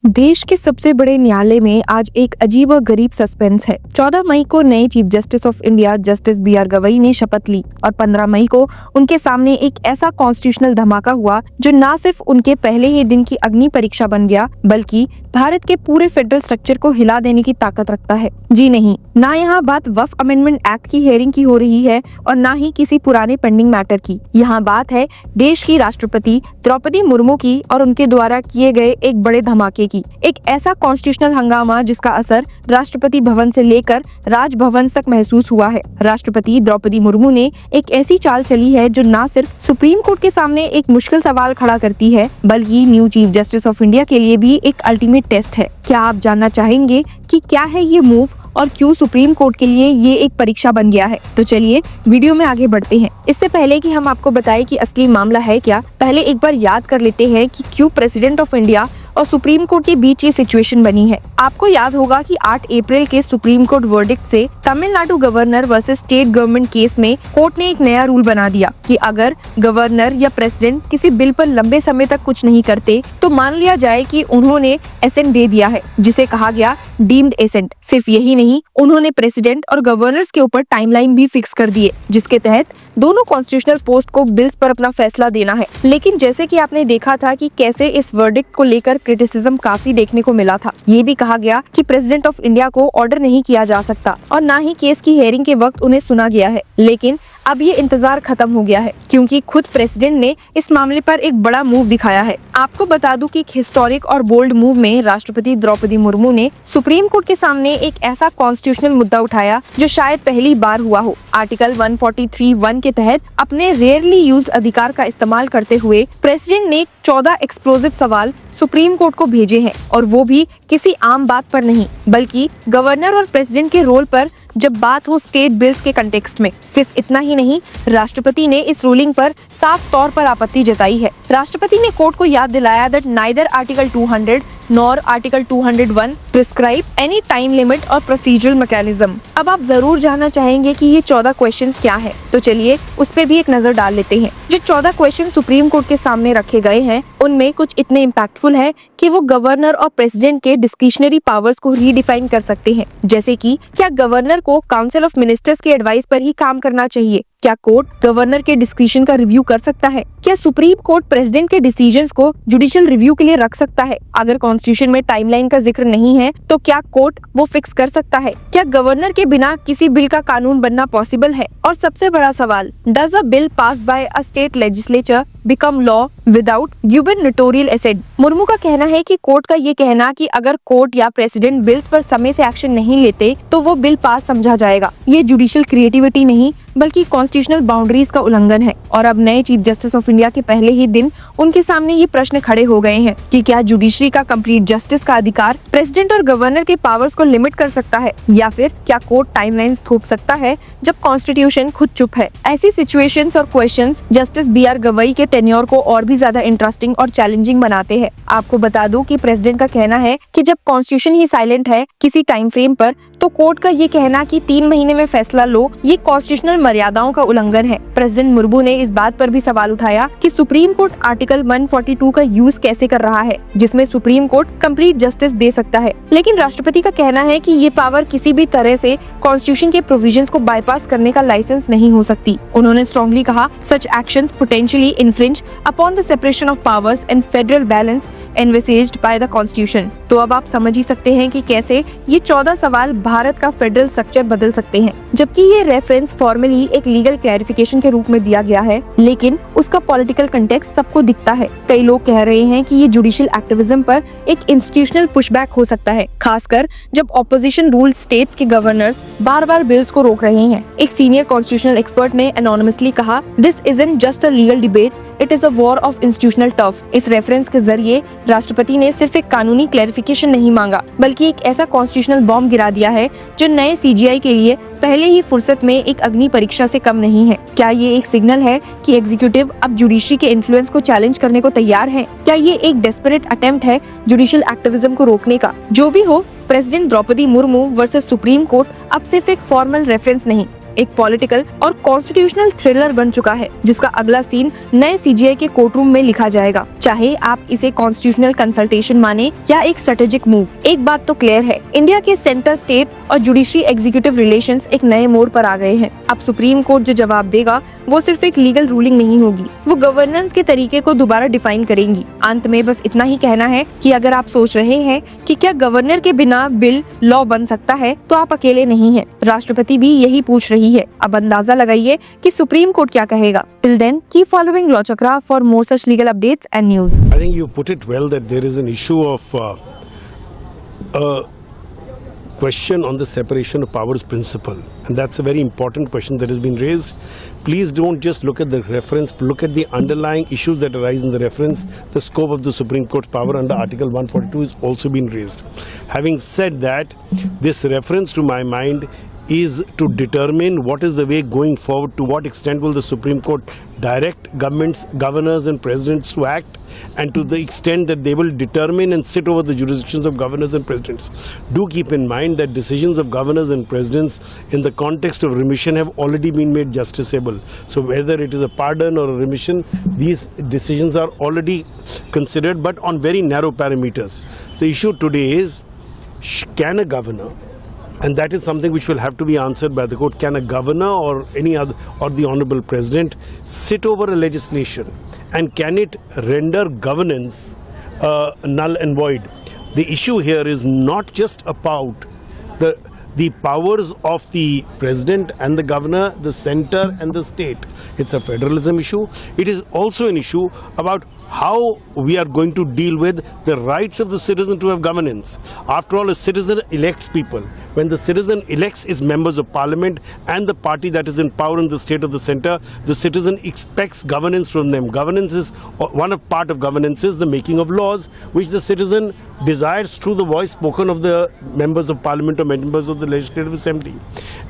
देश के सबसे बड़े न्यायालय में आज एक अजीब और गरीब सस्पेंस है। 14 मई को नए chief justice of India justice B R. Gavai ने शपथ ली और 15 मई को उनके सामने एक ऐसा कॉन्स्टिट्यूशनल धमाका हुआ जो न सिर्फ उनके पहले ही दिन की अग्नि परीक्षा बन गया, बल्कि भारत के पूरे फेडरल स्ट्रक्चर को हिला देने की ताकत रखता है। जी नहीं, ना यहाँ बात वक्फ अमेंडमेंट एक्ट की हेयरिंग की हो रही है और ना ही किसी पुराने पेंडिंग मैटर की। यहाँ बात है देश की राष्ट्रपति द्रौपदी मुर्मू की और उनके द्वारा किए गए एक बड़े धमाके की। एक ऐसा कॉन्स्टिट्यूशनल हंगामा जिसका असर राष्ट्रपति भवन से लेकर राजभवन तक महसूस हुआ है। राष्ट्रपति द्रौपदी मुर्मू ने एक ऐसी चाल चली है जो न सिर्फ सुप्रीम कोर्ट के सामने एक मुश्किल सवाल खड़ा करती है, बल्कि new chief justice of India के लिए भी एक अल्टीमेट टेस्ट है। क्या आप जानना चाहेंगे कि क्या है ये मूव और क्यों सुप्रीम कोर्ट के लिए ये एक परीक्षा बन गया है? तो चलिए वीडियो में आगे बढ़ते हैं। इससे पहले कि हम आपको बताएं कि असली मामला है क्या, पहले एक बार याद कर लेते हैं कि क्यों प्रेसिडेंट ऑफ इंडिया और सुप्रीम कोर्ट के बीच ये सिचुएशन बनी है। आपको याद होगा कि 8 अप्रैल के सुप्रीम कोर्ट वर्डिक्ट से Tamil Nadu governor versus state government case में कोर्ट ने एक नया रूल बना दिया कि अगर गवर्नर या प्रेसिडेंट किसी बिल पर लंबे समय तक कुछ नहीं करते तो मान लिया जाए कि उन्होंने एसेंट दे दिया है, जिसे कहा गया डीम्ड एसेंट। सिर्फ यही नहीं, उन्होंने प्रेसिडेंट और गवर्नर्स के ऊपर टाइमलाइन भी फिक्स कर दिए, जिसके तहत दोनों कॉन्स्टिट्यूशनल पोस्ट को बिल्स पर अपना फैसला देना है। लेकिन जैसे कि आपने देखा था कि कैसे इस वर्डिक्ट को लेकर क्रिटिसिज्म काफी देखने को मिला था। ये भी कहा गया कि प्रेसिडेंट ऑफ इंडिया को ऑर्डर नहीं किया जा सकता और ना ही केस की हेयरिंग के वक्त उन्हें सुना गया है। लेकिन अब ये इंतजार खत्म हो गया है, क्योंकि खुद प्रेसिडेंट ने इस मामले पर एक बड़ा मूव दिखाया है। आपको बता दूं कि एक हिस्टोरिक और बोल्ड मूव में राष्ट्रपति द्रौपदी मुर्मू ने सुप्रीम कोर्ट के सामने एक ऐसा कॉन्स्टिट्यूशनल मुद्दा उठाया जो शायद पहली बार हुआ हो। आर्टिकल 143(1) के तहत अपने रेयरली यूज्ड अधिकार का इस्तेमाल करते हुए प्रेसिडेंट ने 14 एक्सप्लोसिव सवाल सुप्रीम कोर्ट को भेजे हैं, और वो भी किसी आम बात पर नहीं, बल्कि गवर्नर और प्रेसिडेंट के रोल पर जब बात हो स्टेट बिल्स के कंटेक्स्ट में। सिर्फ इतना ही नहीं, राष्ट्रपति ने इस रूलिंग पर साफ तौर पर आपत्ति जताई है। राष्ट्रपति ने कोर्ट को याद दिलाया that neither article 200 nor article 201 prescribe any time limit और प्रोसीजरल मैकेनिज्म। अब आप जरूर जानना चाहेंगे कि ये 14 क्वेश्चंस क्या है, तो चलिए उस पे भी एक नजर डाल लेते हैं। जो 14 क्वेश्चन सुप्रीम कोर्ट के सामने रखे गए हैं, उनमें कुछ इतने इम्पैक्टफुल है कि वो गवर्नर और प्रेसिडेंट के डिस्क्रिशनरी पावर्स को रीडिफाइन कर सकते हैं। जैसे कि क्या गवर्नर को काउंसिल ऑफ मिनिस्टर्स के एडवाइस पर ही काम करना चाहिए? क्या कोर्ट गवर्नर के डिस्क्रिशन का रिव्यू कर सकता है? क्या सुप्रीम कोर्ट प्रेसिडेंट के डिसीजंस को जुडिशियल रिव्यू के लिए रख सकता है? अगर कॉन्स्टिट्यूशन में टाइमलाइन का जिक्र नहीं है तो क्या कोर्ट वो फिक्स कर सकता है? क्या गवर्नर के बिना किसी बिल का कानून बनना पॉसिबल है? और सबसे बड़ा सवाल, does a bill passed by a state legislature become law without gubernatorial assent? Murmu का कहना है कि कोर्ट का ये कहना कि अगर कोर्ट या प्रेसिडेंट बिल्स पर समय से एक्शन नहीं लेते तो वो बिल पास समझा जाएगा। ये जुडिशियल क्रिएटिविटी नहीं, बल्कि कॉन्स्टिट्यूशनल बाउंड्रीज का उल्लंघन है। और अब नए चीफ जस्टिस ऑफ इंडिया के पहले ही दिन उनके सामने ये प्रश्न खड़े हो गए हैं कि क्या जुडिशरी का कंप्लीट जस्टिस का अधिकार प्रेसिडेंट और गवर्नर के पावर्स को लिमिट कर सकता है, या फिर क्या कोर्ट टाइमलाइंस थोप सकता है जब कॉन्स्टिट्यूशन खुद चुप है? ऐसी सिचुएशंस और क्वेश्चंस जस्टिस बी.आर. गवई के टेन्योर को और भी ज्यादा इंटरेस्टिंग और चैलेंजिंग बनाते हैं। आपको बता दूं कि प्रेसिडेंट का कहना है कि जब कॉन्स्टिट्यूशन ही साइलेंट है किसी टाइम फ्रेम पर, तो कोर्ट का ये कहना कि 3 महीने में फैसला लो, ये कॉन्स्टिट्यूशनल मर्यादाओं का उल्लंघन है। प्रेसिडेंट मुर्मू ने इस बात पर भी सवाल उठाया कि सुप्रीम कोर्ट आर्टिकल 142 का यूज कैसे कर रहा है, जिसमें सुप्रीम कोर्ट कंप्लीट जस्टिस दे सकता है। लेकिन राष्ट्रपति का कहना है कि ये पावर किसी भी तरह से कॉन्स्टिट्यूशन के प्रोविजंस को बाईपास करने का लाइसेंस नहीं हो सकती। उन्होंने स्ट्रांगली कहा, such actions potentially infringe upon the separation of powers and federal balance envisaged by the constitution. तो अब आप समझ ही सकते हैं कि कैसे ये 14 सवाल भारत का फेडरल स्ट्रक्चर बदल सकते हैं। जबकि ये रेफरेंस फॉर्मली एक लीगल क्लैरिफिकेशन के रूप में दिया गया है, लेकिन उसका पॉलिटिकल कंटेक्स्ट सबको दिखता है। कई लोग कह रहे हैं कि ये जुडिशियल एक्टिविज्म पर एक इंस्टीट्यूशनल पुशबैक हो सकता है, खासकर जब ऑपोजिशन रूल स्टेट्स के गवर्नर्स बार-बार बिल्स को रोक रहे हैं। एक सीनियर कॉन्स्टिट्यूशनल एक्सपर्ट ने एनोनिमसली कहा, this isn't just a legal debate, it is a war of institutional tough. इस रेफरेंस के जरिए राष्ट्रपति ने सिर्फ एक कानूनी क्लैरिफिकेशन नहीं मांगा, बल्कि एक ऐसा कॉन्स्टिट्यूशनल बॉम्ब गिरा दिया है जो नए सीजीआई के लिए पहले ही फुर्सत में एक अग्नि परीक्षा से कम नहीं है। क्या ये एक सिग्नल है कि एग्जीक्यूटिव अब जुडिशरी के इन्फ्लुएंस को चैलेंज करने को तैयार है? क्या ये एक डेस्परेट अटेम्प्ट है जुडिशियल एक्टिविज्म को रोकने का? जो भी हो, president Droupadi Murmu versus supreme court अब सिर्फ एक फॉर्मल रेफरेंस नहीं, एक पॉलिटिकल और कॉन्स्टिट्यूशनल थ्रिलर बन चुका है, जिसका अगला सीन नए सीजीआई के कोर्टरूम में लिखा जाएगा। चाहे आप इसे कॉन्स्टिट्यूशनल कंसल्टेशन माने या एक स्ट्रेटेजिक मूव, एक बात तो क्लियर है, इंडिया के सेंटर स्टेट और जुडिशरी एग्जीक्यूटिव रिलेशंस एक नए मोड़ पर आ गए हैं। अब सुप्रीम कोर्ट जो जवाब देगा वो सिर्फ एक लीगल रूलिंग नहीं होगी, वो गवर्नेंस के तरीके को दोबारा डिफाइन करेंगी। अंत में बस इतना ही कहना है कि अगर आप सोच रहे हैं कि क्या गवर्नर के बिना बिल लॉ बन सकता है, तो आप अकेले नहीं हैं। राष्ट्रपति भी यही पूछ रही है। अब अंदाजा लगाइए कि सुप्रीम कोर्ट क्या कहेगा। Till then, keep following Law Chakra for more such legal updates and news. I think you put it well that there is an issue of a question on the separation of powers principle, and that's a very important question that has been raised. Please don't just look at the reference, look at the underlying issues that arise in the reference. The scope of the Supreme Court's power under Article 142 is also been raised. Having said that, this reference to my mind is to determine what is the way going forward, to what extent will the Supreme Court direct governments, governors and presidents to act, and to the extent that they will determine and sit over the jurisdictions of governors and presidents. Do keep in mind that decisions of governors and presidents in the context of remission have already been made justiciable. So whether it is a pardon or a remission, these decisions are already considered, but on very narrow parameters. The issue today is, can a governor, and that is something which will have to be answered by the court, can a governor or any other, or the honorable president, sit over a legislation, and can it render governance null and void? The issue here is not just about the powers of the president and the governor, the center and the state. It's a federalism issue. It is also an issue about how we are going to deal with the rights of the citizen to have governance. After all, a citizen elects people. When the citizen elects its members of parliament and the party that is in power in the state of the center, the citizen expects governance from them. Governance is one part of governance is the making of laws, which the citizen desires through the voice spoken of the members of parliament or members of the legislative assembly.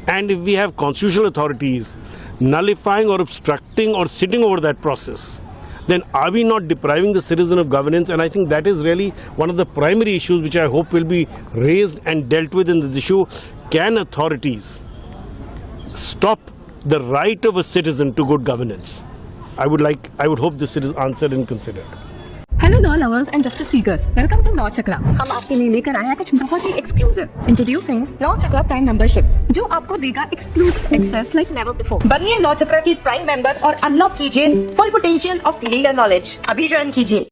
And if we have constitutional authorities nullifying or obstructing or sitting over that process, then are we not depriving the citizen of governance? And I think that is really one of the primary issues which I hope will be raised and dealt with in this issue. Can authorities stop the right of a citizen to good governance? I would hope this is answered and considered. Hello law lovers and justice seekers, welcome to law Chakra. हम आपके लिए लेकर आए हैं कुछ बहुत ही exclusive. Introducing law Chakra prime membership, जो आपको देगा exclusive access like never before. बनिए लॉ चक्रा की प्राइम मेंबर और अनलॉक कीजिए full potential of legal knowledge. अभी ज्वाइन कीजिए।